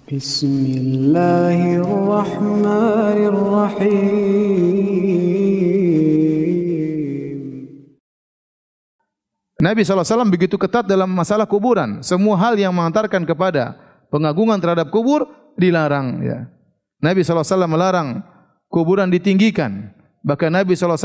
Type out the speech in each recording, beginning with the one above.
Bismillahirrahmanirrahim. Nabi SAW begitu ketat dalam masalah kuburan. Semua hal yang mengantarkan kepada pengagungan terhadap kubur dilarang. Ya. Nabi SAW melarang kuburan ditinggikan. Bahkan Nabi SAW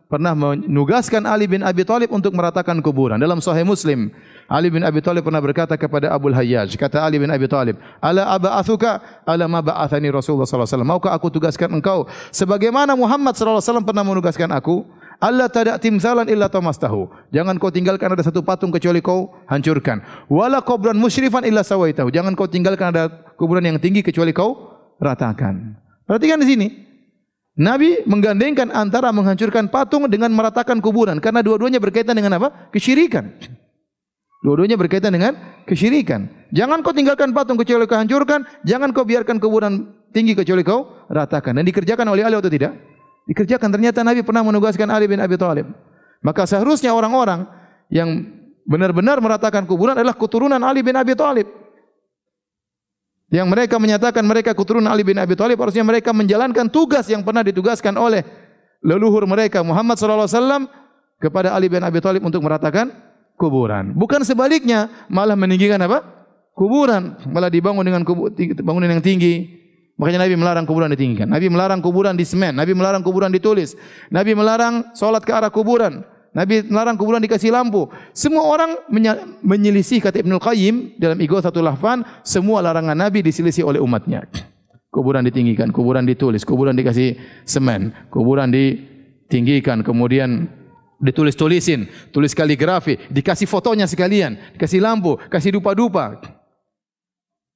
pernah menugaskan Ali bin Abi Thalib untuk meratakan kuburan. Dalam Sahih Muslim, Ali bin Abi Thalib pernah berkata kepada Abul Hayyaj, kata Ali bin Abi Thalib, "Ala aba'athuka ala ma ba'athani Rasulullah sallallahu alaihi wasallam." Maukah aku tugaskan engkau sebagaimana Muhammad sallallahu alaihi wasallam pernah menugaskan aku? Allah tada timsalan illa tamastahu. Jangan kau tinggalkan ada satu patung kecuali kau hancurkan. Wala qabran musyrifan illa sawaitahu. Jangan kau tinggalkan ada kuburan yang tinggi kecuali kau ratakan. Perhatikan di sini. Nabi menggandengkan antara menghancurkan patung dengan meratakan kuburan karena dua-duanya berkaitan dengan apa? Kesyirikan. Dua-duanya berkaitan dengan kesyirikan. Jangan kau tinggalkan patung kecuali kau hancurkan, jangan kau biarkan kuburan tinggi kecuali kau ratakan. Dan dikerjakan oleh Ali atau tidak? Dikerjakan. Ternyata Nabi pernah menugaskan Ali bin Abi Thalib. Maka seharusnya orang-orang yang benar-benar meratakan kuburan adalah keturunan Ali bin Abi Thalib. Yang mereka menyatakan mereka keturunan Ali bin Abi Thalib, harusnya mereka menjalankan tugas yang pernah ditugaskan oleh leluhur mereka Muhammad sallallahu alaihi wasallam kepada Ali bin Abi Thalib untuk meratakan kuburan. Bukan sebaliknya, malah meninggikan apa? Kuburan, malah dibangun dengan bangunan yang tinggi. Makanya Nabi melarang kuburan ditinggikan. Nabi melarang kuburan di semen. Nabi melarang kuburan ditulis. Nabi melarang solat ke arah kuburan. Nabi melarang kuburan dikasih lampu. Semua orang menyelisih, kata Ibnul Qayyim dalam Ighathatul Lahfan, semua larangan Nabi diselisih oleh umatnya. Kuburan ditinggikan, kuburan ditulis, kuburan dikasih semen, kuburan ditinggikan, kemudian ditulis-tulisin, tulis kaligrafi, dikasih fotonya sekalian, dikasih lampu, kasih dupa-dupa.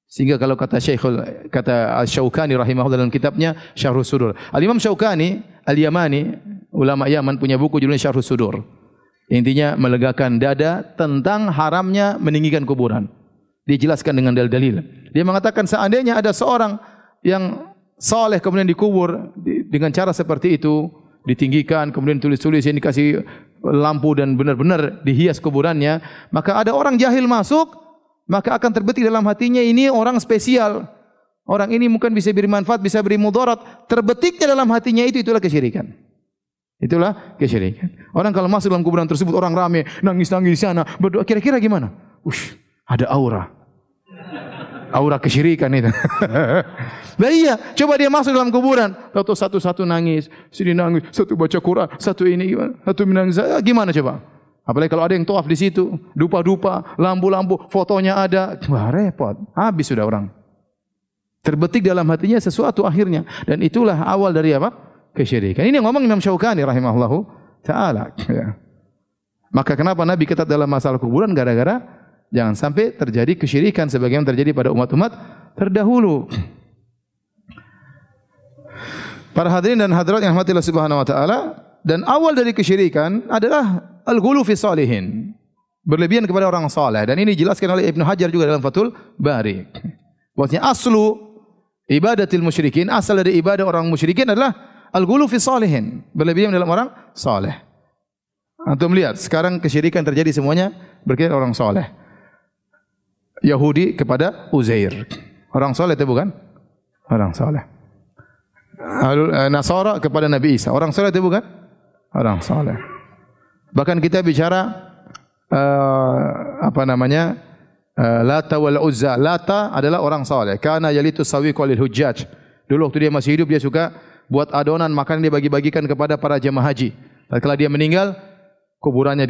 Sehingga kalau kata Al-Syaukani rahimahullah dalam kitabnya Syarhus Sudur. Al-Imam Syaukani, Al-Yamani, ulama Yaman punya buku judulnya Syarhus Sudur. Intinya melegakan dada tentang haramnya meninggikan kuburan. Dia jelaskan dengan dalil-dalil. Dia mengatakan seandainya ada seorang yang saleh kemudian dikubur dengan cara seperti itu, ditinggikan, kemudian tulis-tulis yang dikasih lampu dan benar-benar dihias kuburannya, maka ada orang jahil masuk, maka akan terbetik dalam hatinya ini orang spesial. Orang ini mungkin bisa beri manfaat, bisa beri mudarat. Terbetiknya dalam hatinya itulah kesyirikan. Itulah kesyirikan. Orang kalau masuk dalam kuburan tersebut, orang ramai, nangis-nangis di sana, berdoa, kira-kira gimana? Ada aura. Aura kesyirikan itu. Nah iya, coba dia masuk dalam kuburan, tahu satu-satu nangis, sini nangis, satu baca Quran, satu ini gimana? Satu menangis, gimana coba? Apalagi kalau ada yang tawaf di situ, dupa-dupa, lampu-lampu, fotonya ada, wah repot, habis sudah orang. Terbetik dalam hatinya sesuatu akhirnya, dan itulah awal dari apa? Kesyirikan. Ini yang ngomong Imam Syaukani rahimahullahu taala. Ya. Maka kenapa Nabi ketat dalam masalah kuburan? Gara-gara jangan sampai terjadi kesyirikan sebagaimana terjadi pada umat-umat terdahulu. Para hadirin dan hadirat yang dirahmati Allah Subhanahu wa taala, dan awal dari kesyirikan adalah al-ghulu fi salihin. Berlebihan kepada orang saleh, dan ini dijelaskan oleh Ibnu Hajar juga dalam Fathul Bari. Bahwasanya aslu ibadatil musyrikin, asal dari ibadah orang musyrikin adalah al-ghulu fi salihin, berlebihan dalam orang saleh. Antum lihat sekarang kesyirikan terjadi semuanya berkaitan orang saleh. Yahudi kepada Uzair. Orang saleh itu bukan? Orang saleh. Nasara kepada Nabi Isa. Orang saleh itu bukan? Orang saleh. Bahkan kita bicara Lata wal Uzza. Lata adalah orang saleh. Kana yalitu sawiq lil hujjaj. Dulu waktu dia masih hidup dia suka buat adonan makan, dia bagi-bagikan kepada para jemaah haji. Setelah dia meninggal, kuburannya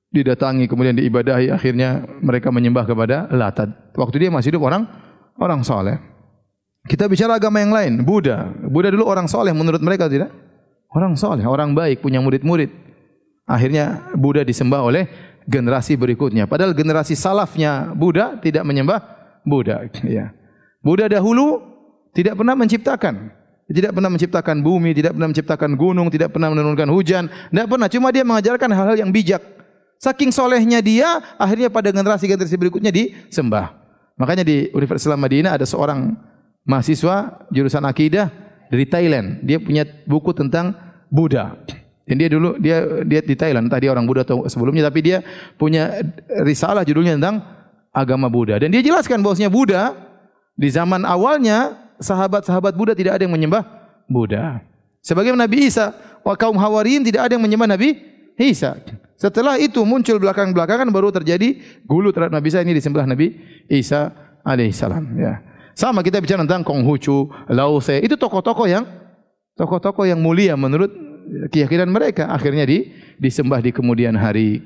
didatangi kemudian diibadahi, akhirnya mereka menyembah kepada Lata. Waktu dia masih hidup orang saleh. Kita bicara agama yang lain, Buddha. Buddha dulu orang saleh menurut mereka tidak? Orang saleh, orang baik, punya murid-murid. Akhirnya Buddha disembah oleh generasi berikutnya. Padahal generasi salafnya Buddha tidak menyembah Buddha. Ya. Buddha dahulu tidak pernah menciptakan bumi, tidak pernah menciptakan gunung, tidak pernah menurunkan hujan, tidak pernah. Cuma dia mengajarkan hal-hal yang bijak. Saking solehnya dia, akhirnya pada generasi-generasi berikutnya disembah. Makanya di Universitas Islam Madinah ada seorang mahasiswa jurusan akidah dari Thailand. Dia punya buku tentang Buddha. Dan dia di Thailand, entah dia orang Buddha atau sebelumnya, tapi dia punya risalah judulnya tentang agama Buddha. Dan dia jelaskan bahwasanya Buddha Di zaman awalnya sahabat-sahabat Buddha tidak ada yang menyembah Buddha. Sebagaimana Nabi Isa, kaum Hawariyin tidak ada yang menyembah Nabi Isa. Setelah itu muncul belakang-belakangan baru terjadi gulu terhadap Nabi Isa, ini disembah Nabi Isa alaihissalam. Ya. Sama kita bicara tentang Konghucu, Lao Tse, itu tokoh-tokoh yang mulia menurut keyakinan mereka. Akhirnya disembah di kemudian hari.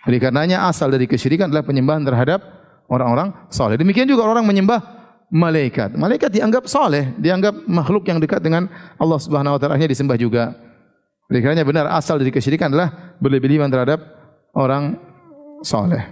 Oleh karenanya asal dari kesyirikan adalah penyembahan terhadap orang-orang saleh. Demikian juga orang menyembah malaikat. Malaikat dianggap saleh, dianggap makhluk yang dekat dengan Allah Subhanahu wa taala, disembah juga. Oleh karenanya benar asal dari kesyirikan adalah berlebih-lebihan terhadap orang saleh.